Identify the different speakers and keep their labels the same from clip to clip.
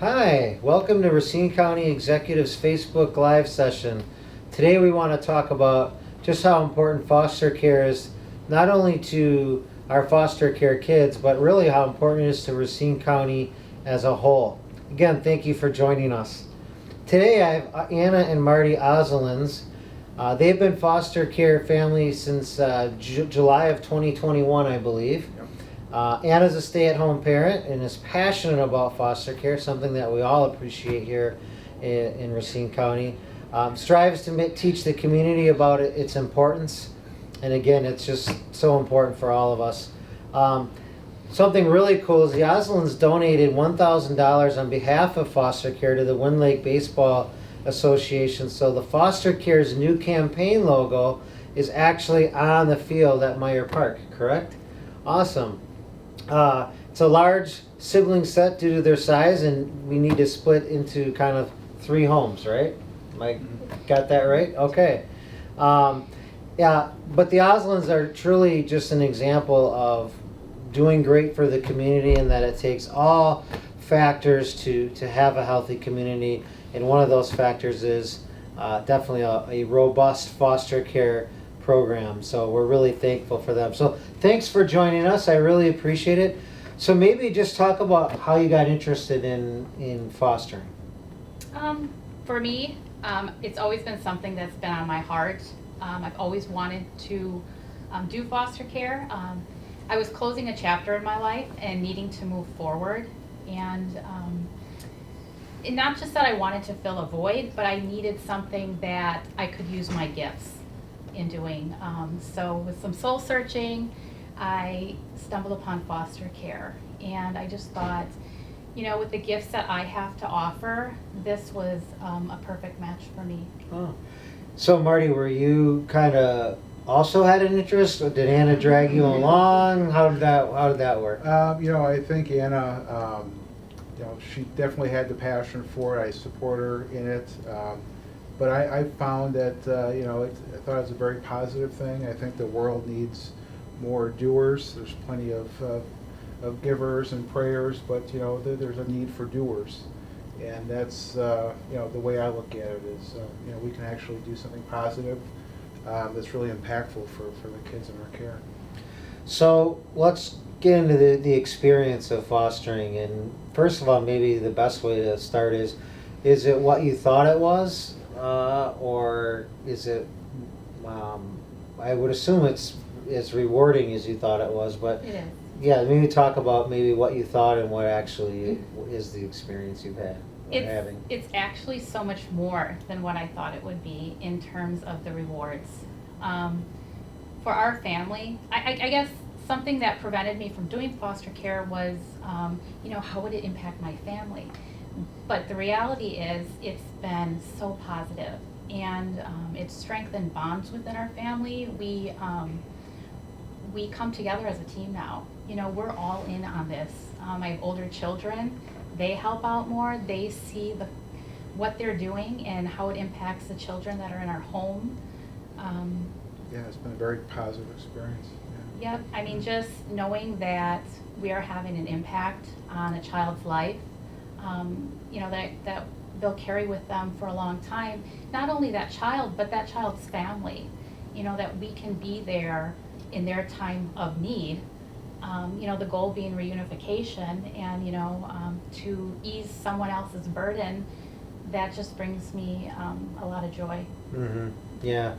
Speaker 1: Hi, welcome to Racine County Executive's Facebook Live session. Today we want to talk about just how important foster care is, not only to our foster care kids, but really how important it is to Racine County as a whole. Again, thank you for joining us. Today I have Anna and Marty Ozelins. They've been foster care family since July of 2021, I believe. Anna's a stay-at-home parent and is passionate about foster care, something that we all appreciate here in Racine County. Strives to teach the community about its importance, and again, it's just so important for all of us. Something really cool is the Oslins donated $1,000 on behalf of foster care to the Wind Lake Baseball Association, so the foster care's new campaign logo is actually on the field at Meyer Park, correct? Awesome. It's a large sibling set due to their size, and we need to split into kind of 3 homes, right? Got that right? Okay. Yeah, but the Oslins are truly just an example of doing great for the community, and that it takes all factors to have a healthy community, and one of those factors is definitely a robust foster care program. So we're really thankful for them. So thanks for joining us. I really appreciate it. So maybe just talk about how you got interested in fostering.
Speaker 2: For me, it's always been something that's been on my heart. I've always wanted to do foster care. I was closing a chapter in my life and needing to move forward, and not just that I wanted to fill a void, but I needed something that I could use my gifts in doing. So with some soul searching, I stumbled upon foster care, and I just thought, you know, with the gifts that I have to offer, this was a perfect match for me.
Speaker 1: Oh. So Marty, were you kind of also had an interest, or did Anna drag you along? How did that work?
Speaker 3: I think Anna, she definitely had the passion for it. I support her in it. But I found that, I thought it was a very positive thing. I think the world needs more doers. There's plenty of givers and prayers, but, there's a need for doers. And that's, the way I look at it is, we can actually do something positive that's really impactful for the kids in our care.
Speaker 1: So let's get into the experience of fostering. And first of all, maybe the best way to start is it what you thought it was? Or is it, I would assume it's as rewarding as you thought it was, but
Speaker 2: It is.
Speaker 1: yeah, maybe talk about maybe what you thought and what actually is the experience you've had or having.
Speaker 2: It's actually so much more than what I thought it would be in terms of the rewards. For our family, I guess something that prevented me from doing foster care was, how would it impact my family? But the reality is it's been so positive, and it's strengthened bonds within our family. We come together as a team now. We're all in on this. I have older children. They help out more. They see what they're doing and how it impacts the children that are in our home.
Speaker 3: Yeah, it's been a very positive experience. Yeah.
Speaker 2: Yep, I mean, just knowing that we are having an impact on a child's life, that they'll carry with them for a long time. Not only that child, but that child's family. That we can be there in their time of need. The goal being reunification, and to ease someone else's burden. That just brings me a lot of joy.
Speaker 1: Mm-hmm. Yeah.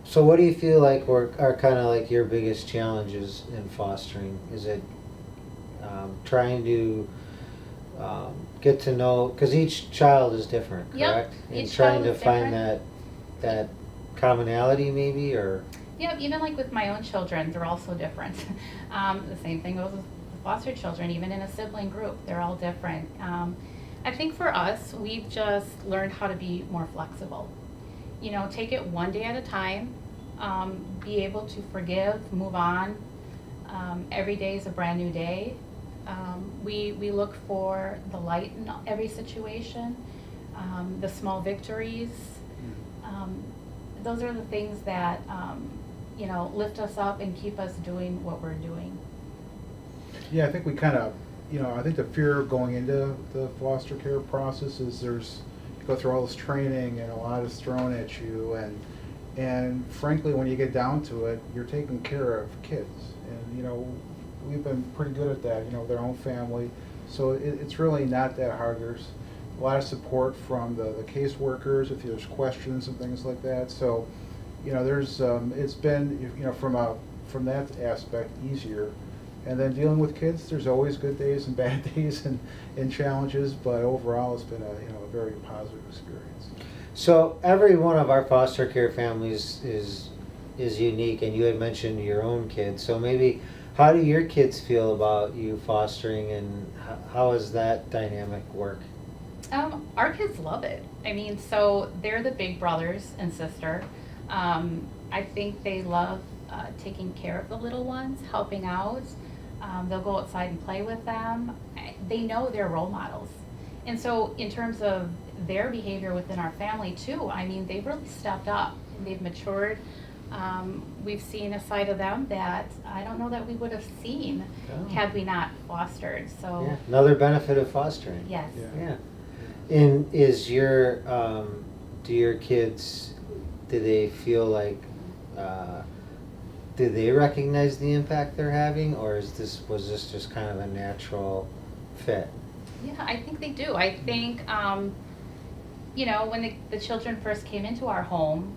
Speaker 1: So what do you feel like are kind of like your biggest challenges in fostering? Is it trying to get to know, because each child is different, correct?
Speaker 2: Yep,
Speaker 1: and
Speaker 2: each
Speaker 1: trying
Speaker 2: child
Speaker 1: to
Speaker 2: is
Speaker 1: find
Speaker 2: different.
Speaker 1: that commonality maybe, or
Speaker 2: Yep, even like with my own children, they're all so different. The same thing goes with the foster children, even in a sibling group, they're all different. I think for us, we've just learned how to be more flexible. Take it one day at a time, be able to forgive, move on. Every day is a brand new day. We look for the light in every situation, the small victories. Those are the things that lift us up and keep us doing what we're doing.
Speaker 3: Yeah, I think we kind of I think the fear of going into the foster care process is you go through all this training and a lot is thrown at you, and frankly, when you get down to it, you're taking care of kids, and we've been pretty good at that, their own family, so it's really not that hard. There's a lot of support from the caseworkers if there's questions and things like that. So, there's it's been from that aspect easier. And then dealing with kids, there's always good days and bad days and challenges, but overall it's been a very positive experience.
Speaker 1: So every one of our foster care families is unique, and you had mentioned your own kids. So maybe how do your kids feel about you fostering, and how does that dynamic work?
Speaker 2: Our kids love it. I mean, so they're the big brothers and sister. I think they love taking care of the little ones, helping out. They'll go outside and play with them. They know they're role models. And so in terms of their behavior within our family too, I mean, they've really stepped up and they've matured. We've seen a side of them that I don't know that we would have seen had we not fostered. So
Speaker 1: Yeah. Another benefit of fostering.
Speaker 2: yes.
Speaker 1: Yeah. And do your kids, do they feel like, do they recognize the impact they're having, or was this just kind of a natural fit?
Speaker 2: Yeah, I think they do. I think, when the children first came into our home,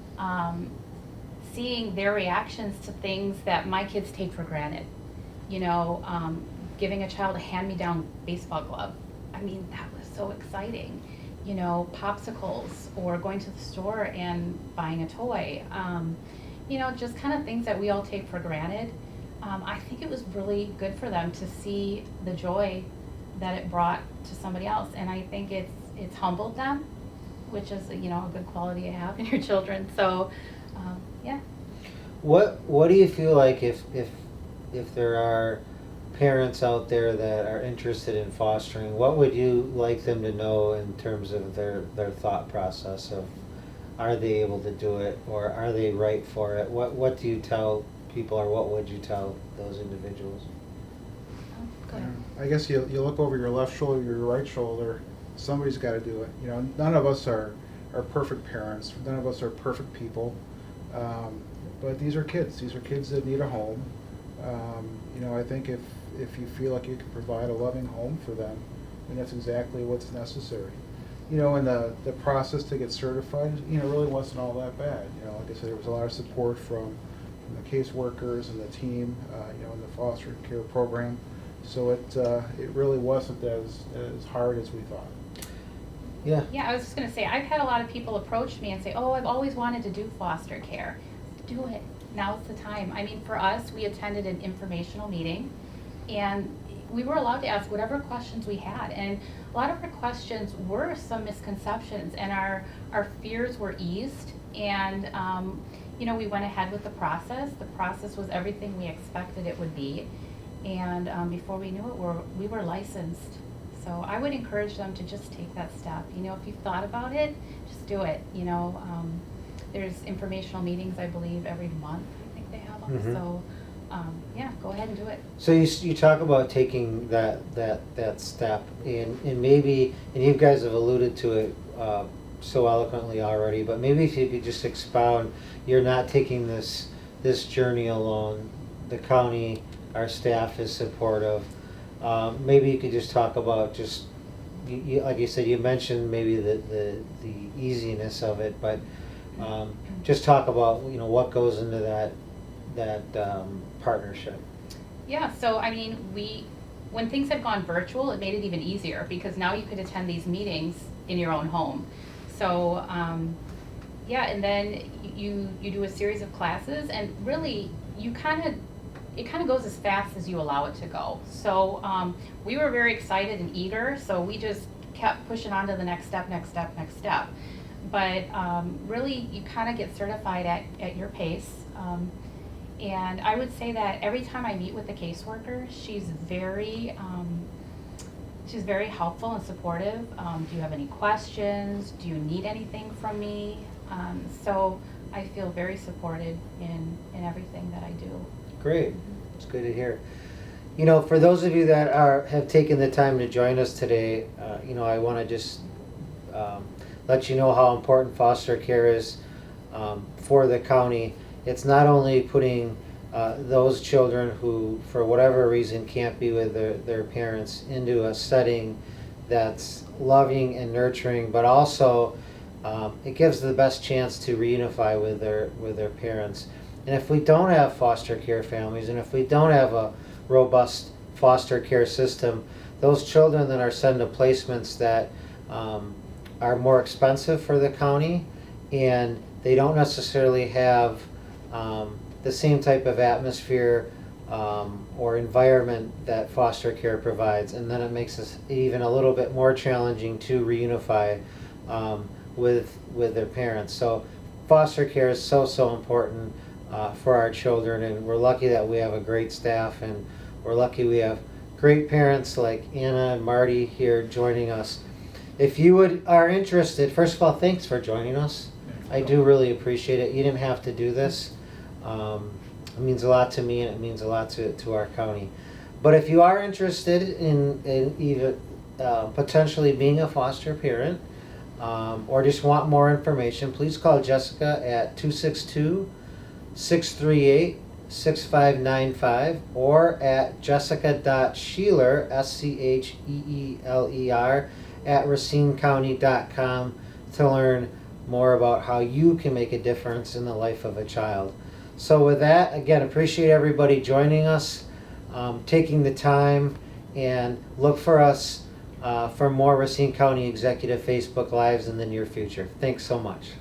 Speaker 2: seeing their reactions to things that my kids take for granted, giving a child a hand-me-down baseball glove. I mean, that was so exciting. Popsicles, or going to the store and buying a toy. Just kind of things that we all take for granted. I think it was really good for them to see the joy that it brought to somebody else, and I think it's humbled them, which is a good quality to have in your children. So, yeah.
Speaker 1: What do you feel like if there are parents out there that are interested in fostering, what would you like them to know in terms of their thought process of, are they able to do it, or are they right for it? What do you tell people, or what would you tell those individuals?
Speaker 2: Go ahead.
Speaker 3: I guess you look over your left shoulder, your right shoulder, somebody's got to do it. None of us are perfect parents, none of us are perfect people, but these are kids. These are kids that need a home. I think if you feel like you can provide a loving home for them, then that's exactly what's necessary. And the process to get certified, really wasn't all that bad. Like I said, there was a lot of support from the caseworkers and the team, in the foster care program. So it really wasn't as hard as we thought.
Speaker 1: Yeah.
Speaker 2: Yeah, I was just going to say, I've had a lot of people approach me and say, oh, I've always wanted to do foster care. Do it. Now's the time. I mean, for us, we attended an informational meeting, and we were allowed to ask whatever questions we had. And a lot of our questions were some misconceptions, and our fears were eased. And, we went ahead with the process. The process was everything we expected it would be. And before we knew it, we were licensed. So I would encourage them to just take that step. If you've thought about it, just do it. There's informational meetings, I believe, every month. I think they have them.
Speaker 1: Mm-hmm.
Speaker 2: So, yeah, go ahead and do it.
Speaker 1: So you talk about taking that step, and maybe, and you guys have alluded to it so eloquently already, but maybe if you could just expound, you're not taking this journey alone. The county, our staff is supportive. Maybe you could just talk about just, like you said, you mentioned maybe the easiness of it, but just talk about what goes into that partnership.
Speaker 2: Yeah, so I mean, when things had gone virtual, it made it even easier, because now you could attend these meetings in your own home. So yeah, and then you do a series of classes, and really it kind of goes as fast as you allow it to go. So we were very excited and eager, so we just kept pushing on to the next step. But really, you kind of get certified at your pace. And I would say that every time I meet with the caseworker, she's very helpful and supportive. Do you have any questions? Do you need anything from me? So I feel very supported in everything that I do.
Speaker 1: Great. It's good to hear. For those of you that have taken the time to join us today, I want to just let you know how important foster care is for the county. It's not only putting those children who, for whatever reason, can't be with their parents into a setting that's loving and nurturing, but also it gives the best chance to reunify with their parents. And if we don't have foster care families, and if we don't have a robust foster care system, those children then are sent to placements that are more expensive for the county, and they don't necessarily have the same type of atmosphere or environment that foster care provides, and then it makes it even a little bit more challenging to reunify with their parents. So foster care is so important for our children, and we're lucky that we have a great staff, and we're lucky we have great parents like Anna and Marty here joining us. If you are interested, first of all, thanks for joining us. I do really appreciate it. You didn't have to do this. It means a lot to me, and it means a lot to our county. But if you are interested in even potentially being a foster parent, or just want more information, please call Jessica at 262-638-6595 or at jessica.scheeler, SCHEELER, at racinecounty.com to learn more about how you can make a difference in the life of a child. So with that, again, appreciate everybody joining us, taking the time, and look for us for more Racine County Executive Facebook Lives in the near future. Thanks so much.